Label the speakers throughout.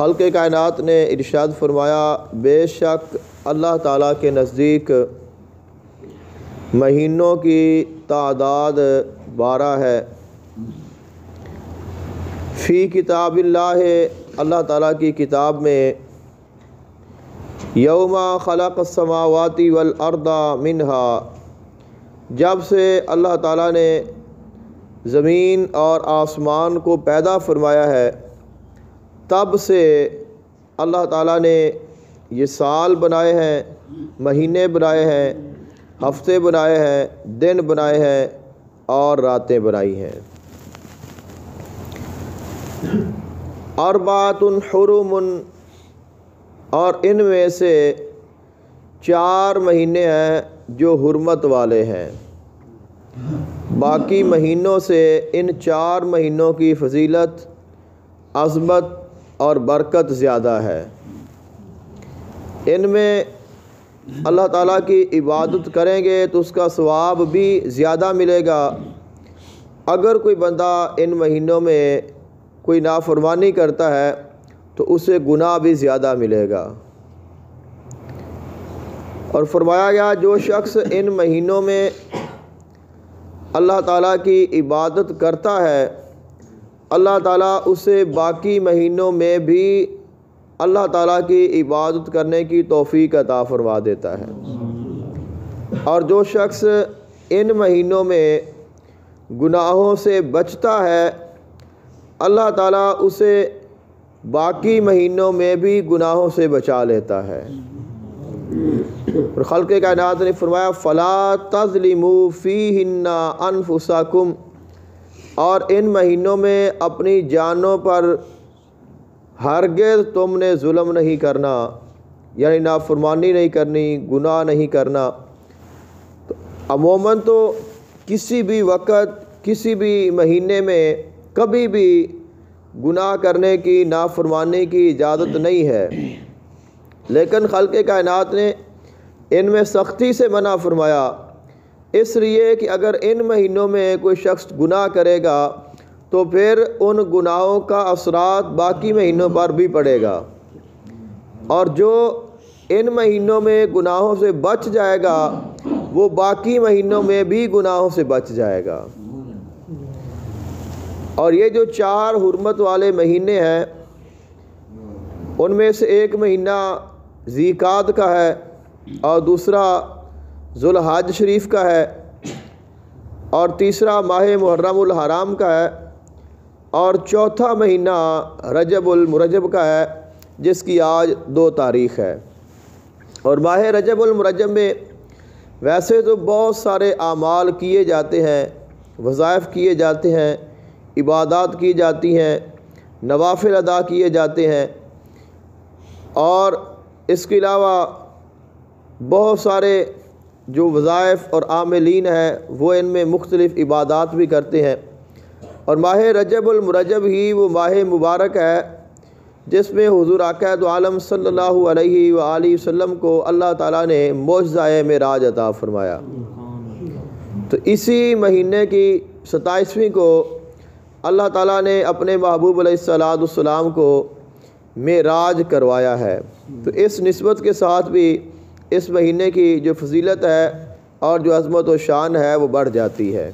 Speaker 1: خلق کائنات نے ارشاد فرمایا بے شک اللہ تعالیٰ کے نزدیک مہینوں کی تعداد 12 ہے۔ فی کتاب اللہ تعالیٰ کی کتاب میں یوم خلق السماوات والارض منہا، جب سے اللہ تعالیٰ نے زمین اور آسمان کو پیدا فرمایا ہے تب سے اللہ تعالیٰ نے یہ سال بنائے ہیں، مہینے بنائے ہیں، ہفتے بنائے ہیں، دن بنائے ہیں اور راتیں بنائی ہیں۔ اربعۃ حرم، اور ان میں سے 4 مہینے ہیں جو حرمت والے ہیں، باقی مہینوں سے ان 4 مہینوں کی فضیلت، عظمت اور برکت زیادہ ہے۔ ان میں اللہ تعالیٰ کی عبادت کریں گے تو اس کا ثواب بھی زیادہ ملے گا۔ اگر کوئی بندہ ان مہینوں میں کوئی نافرمانی کرتا ہے تو اسے گناہ بھی زیادہ ملے گا۔ اور فرمایا گیا جو شخص ان مہینوں میں اللہ تعالیٰ کی عبادت کرتا ہے اللہ تعالیٰ اسے باقی مہینوں میں بھی اللہ تعالیٰ کی عبادت کرنے کی توفیق عطا فرما دیتا ہے۔ اور جو شخص ان مہینوں میں گناہوں سے بچتا ہے اللہ تعالیٰ اسے باقی مہینوں میں بھی گناہوں سے بچا لیتا ہے۔ اور خلق کائنات نے فرمایا فَلَا تَظْلِمُوا فِيهِنَّ أَنفُسَكُمْ، اور ان مہینوں میں اپنی جانوں پر ہرگز تم نے ظلم نہیں کرنا، یعنی نافرمانی نہیں کرنی، گناہ نہیں کرنا۔ تو عموماً تو کسی بھی وقت کسی بھی مہینے میں کبھی بھی گناہ کرنے کی، نافرمانی کی اجازت نہیں ہے، لیکن خلق کائنات نے ان میں سختی سے منع فرمایا، اس لیے کہ اگر ان مہینوں میں کوئی شخص گناہ کرے گا تو پھر ان گناہوں کا اثرات باقی مہینوں پر بھی پڑے گا، اور جو ان مہینوں میں گناہوں سے بچ جائے گا وہ باقی مہینوں میں بھی گناہوں سے بچ جائے گا۔ اور یہ جو 4 حرمت والے مہینے ہیں ان میں سے ایک مہینہ ذی القعدہ کا ہے اور دوسرا ذو الحج شریف کا ہے اور تیسرا ماہ محرم الحرام کا ہے اور چوتھا مہینہ رجب المرجب کا ہے جس کی آج 2 تاریخ ہے۔ اور ماہ رجب المرجب میں ویسے تو بہت سارے اعمال کیے جاتے ہیں، وظائف کیے جاتے ہیں، عبادات کی جاتی ہیں، نوافل ادا کیے جاتے ہیں، اور اس کے علاوہ بہت سارے جو وظائف اور عاملین ہیں وہ ان میں مختلف عبادات بھی کرتے ہیں۔ اور ماہ رجب المرجب ہی وہ ماہ مبارک ہے جس میں حضور آقا دو عالم صلی اللہ علیہ وآلہ وسلم کو اللہ تعالیٰ نے معجزہ معراج عطا فرمایا۔ تو اسی مہینے کی 27ویں کو اللہ تعالیٰ نے اپنے محبوب علیہ السلام کو معراج کروایا ہے۔ تو اس نسبت کے ساتھ بھی اس مہینے کی جو فضیلت ہے اور جو عظمت و شان ہے وہ بڑھ جاتی ہے۔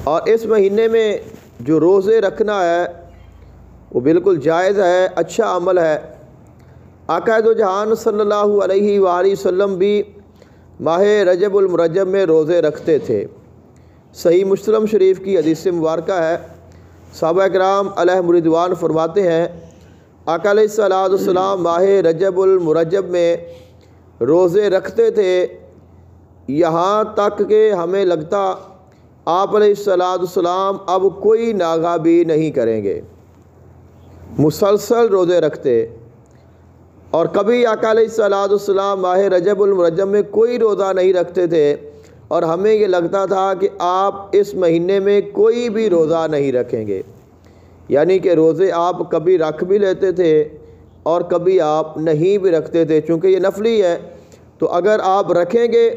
Speaker 1: اور اس مہینے میں جو روزے رکھنا ہے وہ بالکل جائز ہے، اچھا عمل ہے۔ آقا دو جہان صلی اللہ علیہ وآلہ وسلم بھی ماہ رجب المرجب میں روزے رکھتے تھے۔ صحیح مسلم شریف کی حدیث مبارکہ ہے، صحابہ کرام علیہم رضوان فرماتے ہیں آقا علیہ السلام ماہ رجب المرجب میں روزے رکھتے تھے یہاں تک کہ ہمیں لگتا آپ علیہ السلام اب کوئی ناغہ بھی نہیں کریں گے، مسلسل روزے رکھتے۔ اور کبھی آقا علیہ السلام ماہ رجب المرجب میں کوئی روزہ نہیں رکھتے تھے اور ہمیں یہ لگتا تھا کہ آپ اس مہینے میں کوئی بھی روزہ نہیں رکھیں گے، یعنی کہ روزے آپ کبھی رکھ بھی لیتے تھے اور کبھی آپ نہیں بھی رکھتے تھے، چونکہ یہ نفلی ہے تو اگر آپ رکھیں گے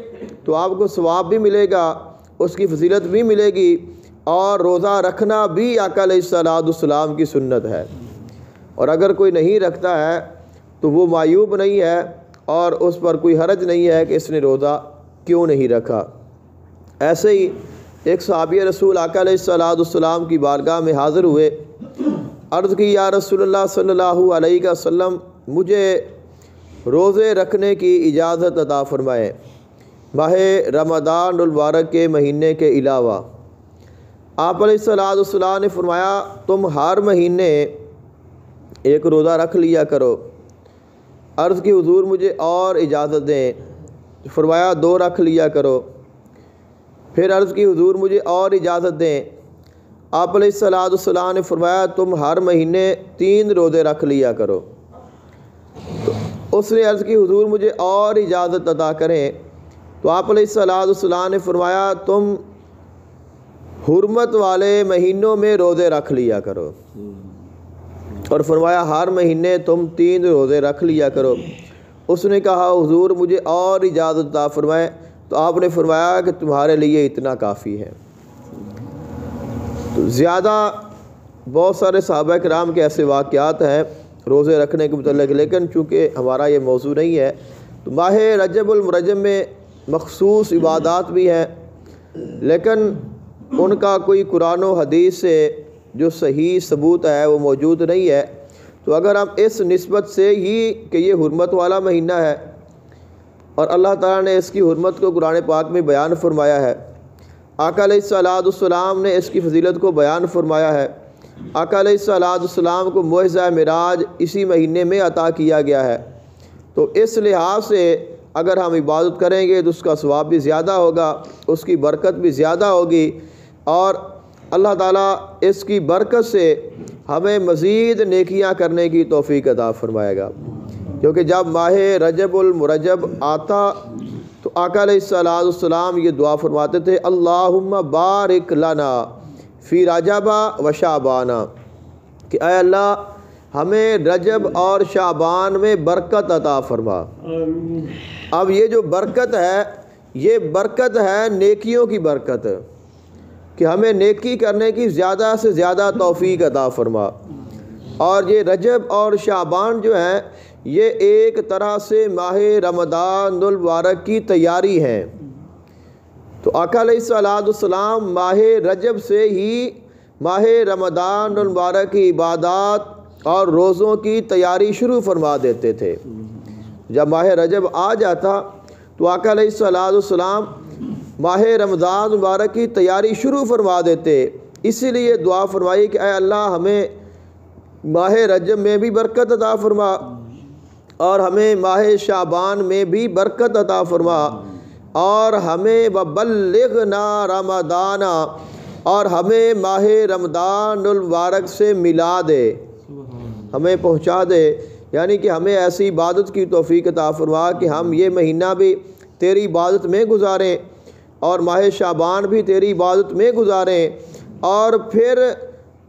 Speaker 1: تو آپ کو ثواب بھی ملے گا، اس کی فضیلت بھی ملے گی، اور روزہ رکھنا بھی آقا علیہ السلام کی سنت ہے۔ اور اگر کوئی نہیں رکھتا ہے تو وہ معیوب نہیں ہے اور اس پر کوئی حرج نہیں ہے کہ اس نے روزہ کیوں نہیں رکھا۔ ایسے ہی ایک صحابی رسول آقا علیہ السلام کی بارگاہ میں حاضر ہوئے، عرض کی یا رسول اللہ صلی اللہ علیہ وسلم مجھے روزے رکھنے کی اجازت عطا فرمائیں ماہ رمضان المبارک کے مہینے کے علاوہ۔ آپ علیہ السلام نے فرمایا تم ہر مہینے ایک روزہ رکھ لیا کرو۔ عرض کی حضور مجھے اور اجازت دیں، فرمایا 2 رکھ لیا کرو۔ پھر عرض کی حضور مجھے اور اجازت دیں، آپ علیہ السلام نے فرمایا تم ہر مہینے 3 روزے رکھ لیا کرو۔ تو اس نے عرض کی حضور مجھے اور اجازت عطا کریں، تو آپ علیہ السلام نے فرمایا تم حرمت والے مہینوں میں روزے رکھ لیا کرو، اور فرمایا ہر مہینے تم 3 روزے رکھ لیا کرو۔ اس نے کہا حضور مجھے اور اجازت عطا فرمائیں، تو آپ نے فرمایا کہ تمہارے لیے اتنا کافی ہے۔ تو زیادہ بہت سارے صحابہ کرام کے ایسے واقعات ہیں روزے رکھنے کے متعلق، لیکن چونکہ ہمارا یہ موضوع نہیں ہے تو ماہ رجب المرجب میں مخصوص عبادات بھی ہیں، لیکن ان کا کوئی قرآن و حدیث سے جو صحیح ثبوت ہے وہ موجود نہیں ہے۔ تو اگر ہم اس نسبت سے ہی کہ یہ حرمت والا مہینہ ہے اور اللہ تعالیٰ نے اس کی حرمت کو قرآن پاک میں بیان فرمایا ہے، آقا علیہ السلام نے اس کی فضیلت کو بیان فرمایا ہے، آقا علیہ السلام کو معجزہ معراج اسی مہینے میں عطا کیا گیا ہے، تو اس لحاظ سے اگر ہم عبادت کریں گے تو اس کا ثواب بھی زیادہ ہوگا، اس کی برکت بھی زیادہ ہوگی، اور اللہ تعالیٰ اس کی برکت سے ہمیں مزید نیکیاں کرنے کی توفیق عطا فرمائے گا۔ کیونکہ جب ماہ رجب المرجب آتا تو آقا علیہ السلام یہ دعا فرماتے تھے اللہم بارک لنا فی رجب و شعبان، کہ اے اللہ ہمیں رجب اور شعبان میں برکت عطا فرما۔ اب یہ جو برکت ہے یہ برکت ہے نیکیوں کی برکت، کہ ہمیں نیکی کرنے کی زیادہ سے زیادہ توفیق عطا فرما۔ اور یہ رجب اور شعبان جو ہیں یہ ایک طرح سے ماہ رمضان المبارک کی تیاری ہے۔ تو آقا علیہ السلام ماہ رجب سے ہی ماہ رمضان المبارک کی عبادات اور روزوں کی تیاری شروع فرما دیتے تھے۔ جب ماہ رجب آ جاتا تو آقا علیہ السلام ماہ رمضان مبارک کی تیاری شروع فرما دیتے، اسی لیے دعا فرمائی کہ اے اللہ ہمیں ماہ رجب میں بھی برکت عطا فرما اور ہمیں ماہ شعبان میں بھی برکت عطا فرما، اور ہمیں وبلغنا رمضان، اور ہمیں ماہ رمضان المبارک سے ملا دے، ہمیں پہنچا دے، یعنی کہ ہمیں ایسی عبادت کی توفیق عطا فرما کہ ہم یہ مہینہ بھی تیری عبادت میں گزاریں اور ماہ شعبان بھی تیری عبادت میں گزاریں، اور پھر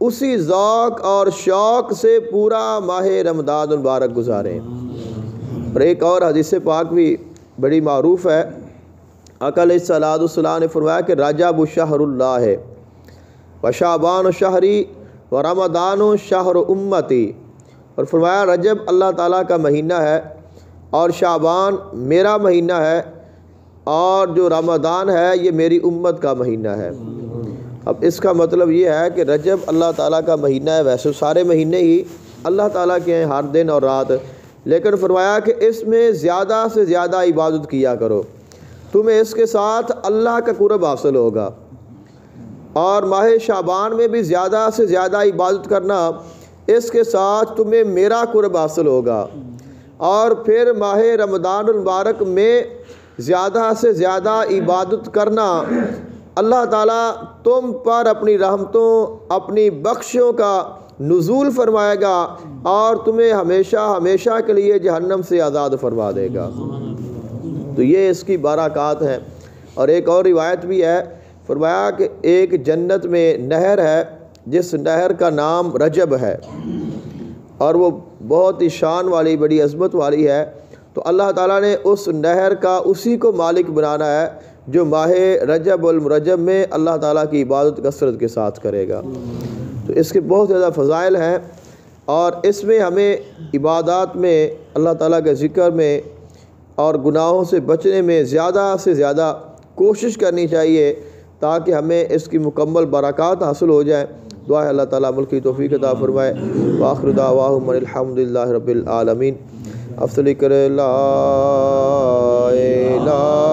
Speaker 1: اسی ذوق اور شوق سے پورا ماہ رمضان المبارک گزاریں۔ اور ایک اور حدیث پاک بھی بڑی معروف ہے، آقا علیہ السلام نے فرمایا کہ رجب شہر اللہ ہے وشعبان شہری ورمضان شہر امتی، اور فرمایا رجب اللہ تعالیٰ کا مہینہ ہے اور شعبان میرا مہینہ ہے، اور جو رمضان ہے یہ میری امت کا مہینہ ہے۔ اب اس کا مطلب یہ ہے کہ رجب اللہ تعالیٰ کا مہینہ ہے، ویسے سارے مہینے ہی اللہ تعالیٰ کے ہیں ہر دن اور رات، لیکن فرمایا کہ اس میں زیادہ سے زیادہ عبادت کیا کرو، تمہیں اس کے ساتھ اللہ کا قرب حاصل ہوگا، اور ماہ شعبان میں بھی زیادہ سے زیادہ عبادت کرنا، اس کے ساتھ تمہیں میرا قرب حاصل ہوگا، اور پھر ماہ رمضان المبارک میں زیادہ سے زیادہ عبادت کرنا، اللہ تعالیٰ تم پر اپنی رحمتوں اپنی بخشوں کا نزول فرمائے گا اور تمہیں ہمیشہ ہمیشہ کے لیے جہنم سے آزاد فرما دے گا۔ تو یہ اس کی برکات ہیں۔ اور ایک اور روایت بھی ہے، فرمایا کہ ایک جنت میں نہر ہے جس نہر کا نام رجب ہے، اور وہ بہت ہی شان والی بڑی عظمت والی ہے، تو اللہ تعالیٰ نے اس نہر کا اسی کو مالک بنانا ہے جو ماہ رجب المرجب میں اللہ تعالیٰ کی عبادت کثرت کے ساتھ کرے گا۔ تو اس کے بہت زیادہ فضائل ہیں، اور اس میں ہمیں عبادات میں اللہ تعالیٰ کے ذکر میں اور گناہوں سے بچنے میں زیادہ سے زیادہ کوشش کرنی چاہیے تاکہ ہمیں اس کی مکمل برکات حاصل ہو جائیں۔ دعا ہے اللہ تعالیٰ ملک کی توفیق عطا فرمائے۔ وآخر دعواہم الحمدللہ رب العالمین۔ افضل کرے لا الہ